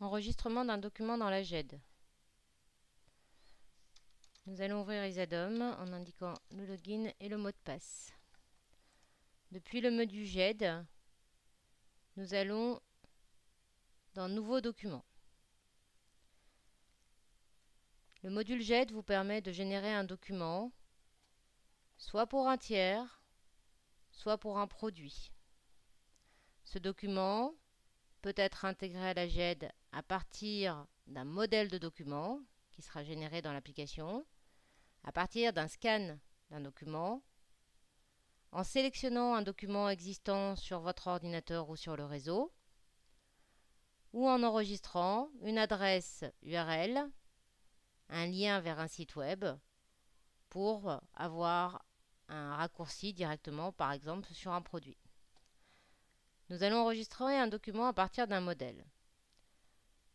Enregistrement d'un document dans la GED. Nous allons ouvrir Isadom en indiquant le login et le mot de passe. Depuis le menu GED, nous allons dans Nouveau document. Le module GED vous permet de générer un document, soit pour un tiers, soit pour un produit. Ce document peut être intégré à la GED à partir d'un modèle de document qui sera généré dans l'application, à partir d'un scan d'un document, en sélectionnant un document existant sur votre ordinateur ou sur le réseau, ou en enregistrant une adresse URL, un lien vers un site web, pour avoir un raccourci directement, par exemple, sur un produit. Nous allons enregistrer un document à partir d'un modèle.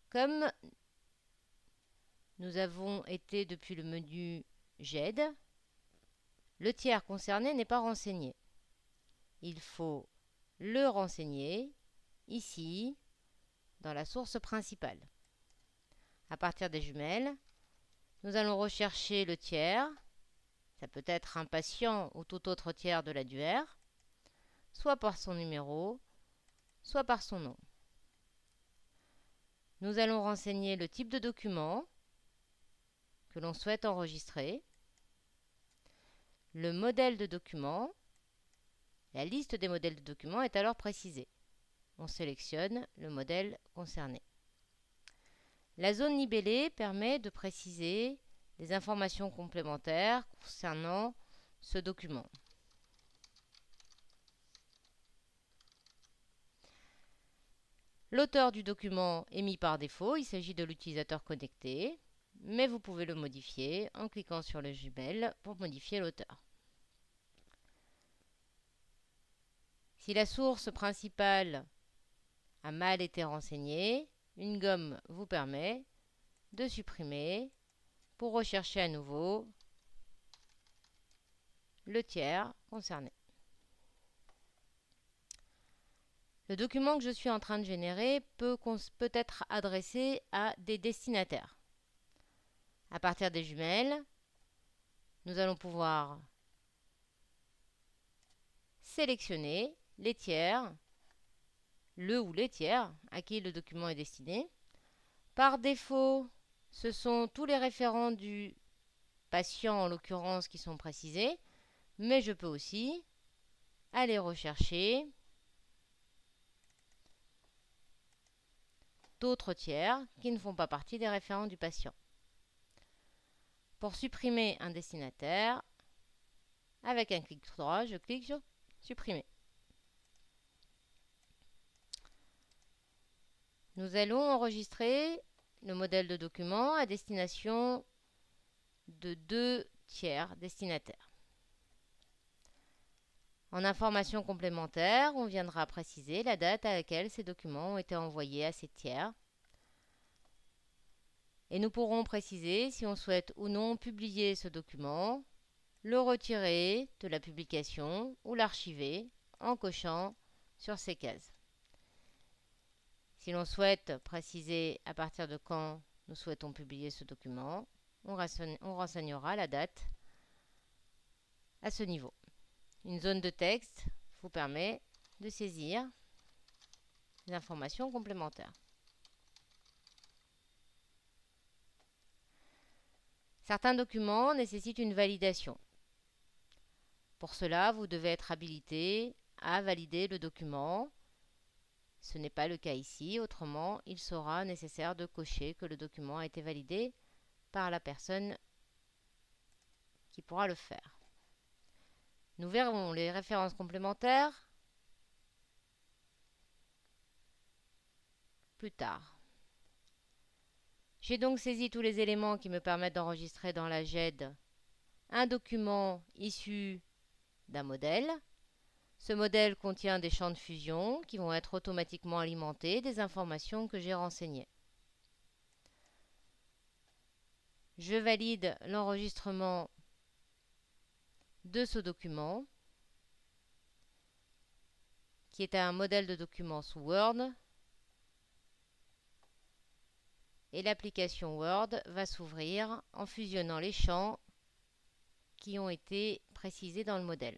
Comme nous avons été depuis le menu GED, le tiers concerné n'est pas renseigné. Il faut le renseigner ici, dans la source principale. À partir des jumelles, nous allons rechercher le tiers. Ça peut être un patient ou tout autre tiers de l'annuaire, soit par son numéro, soit par son nom. Nous allons renseigner le type de document que l'on souhaite enregistrer, le modèle de document. La liste des modèles de documents est alors précisée. On sélectionne le modèle concerné. La zone libellée permet de préciser des informations complémentaires concernant ce document. L'auteur du document est mis par défaut, il s'agit de l'utilisateur connecté, mais vous pouvez le modifier en cliquant sur le jumelle pour modifier l'auteur. Si la source principale a mal été renseignée, une gomme vous permet de supprimer pour rechercher à nouveau le tiers concerné. Le document que je suis en train de générer peut être adressé à des destinataires. À partir des jumelles, nous allons pouvoir sélectionner les tiers, le ou les tiers à qui le document est destiné. Par défaut, ce sont tous les référents du patient en l'occurrence qui sont précisés, mais je peux aussi aller rechercher d'autres tiers qui ne font pas partie des référents du patient. Pour supprimer un destinataire, avec un clic droit, je clique sur supprimer. Nous allons enregistrer le modèle de document à destination de 2 tiers destinataires. En information complémentaire, on viendra préciser la date à laquelle ces documents ont été envoyés à ces tiers. Et nous pourrons préciser si on souhaite ou non publier ce document, le retirer de la publication ou l'archiver en cochant sur ces cases. Si l'on souhaite préciser à partir de quand nous souhaitons publier ce document, on renseignera la date à ce niveau. Une zone de texte vous permet de saisir des informations complémentaires. Certains documents nécessitent une validation. Pour cela, vous devez être habilité à valider le document. Ce n'est pas le cas ici, autrement, il sera nécessaire de cocher que le document a été validé par la personne qui pourra le faire. Nous verrons les références complémentaires plus tard. J'ai donc saisi tous les éléments qui me permettent d'enregistrer dans la GED un document issu d'un modèle. Ce modèle contient des champs de fusion qui vont être automatiquement alimentés des informations que j'ai renseignées. Je valide l'enregistrement de ce document, qui est un modèle de document sous Word. et l'application Word va s'ouvrir en fusionnant les champs qui ont été précisés dans le modèle.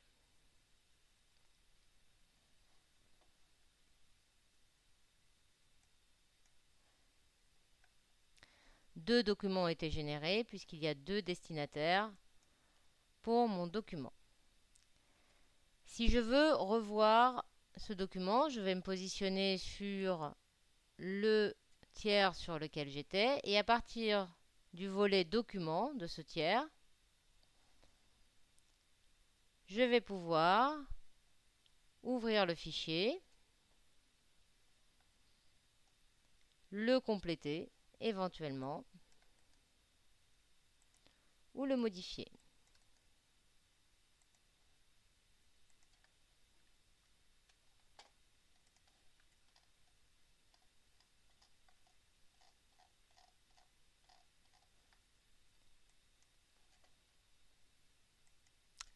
Deux documents ont été générés puisqu'il y a deux destinataires pour mon document. Si je veux revoir ce document, je vais me positionner sur le tiers sur lequel j'étais et à partir du volet document de ce tiers, je vais pouvoir ouvrir le fichier, le compléter éventuellement ou le modifier.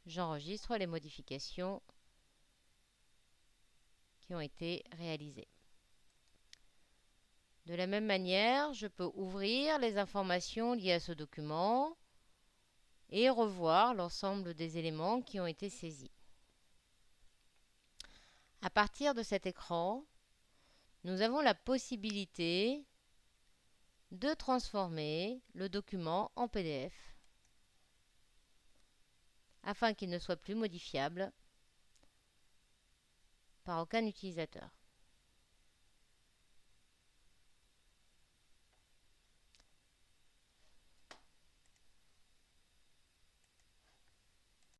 J'enregistre les modifications qui ont été réalisées. De la même manière, je peux ouvrir les informations liées à ce document et revoir l'ensemble des éléments qui ont été saisis. À partir de cet écran, nous avons la possibilité de transformer le document en PDF afin qu'il ne soit plus modifiable par aucun utilisateur.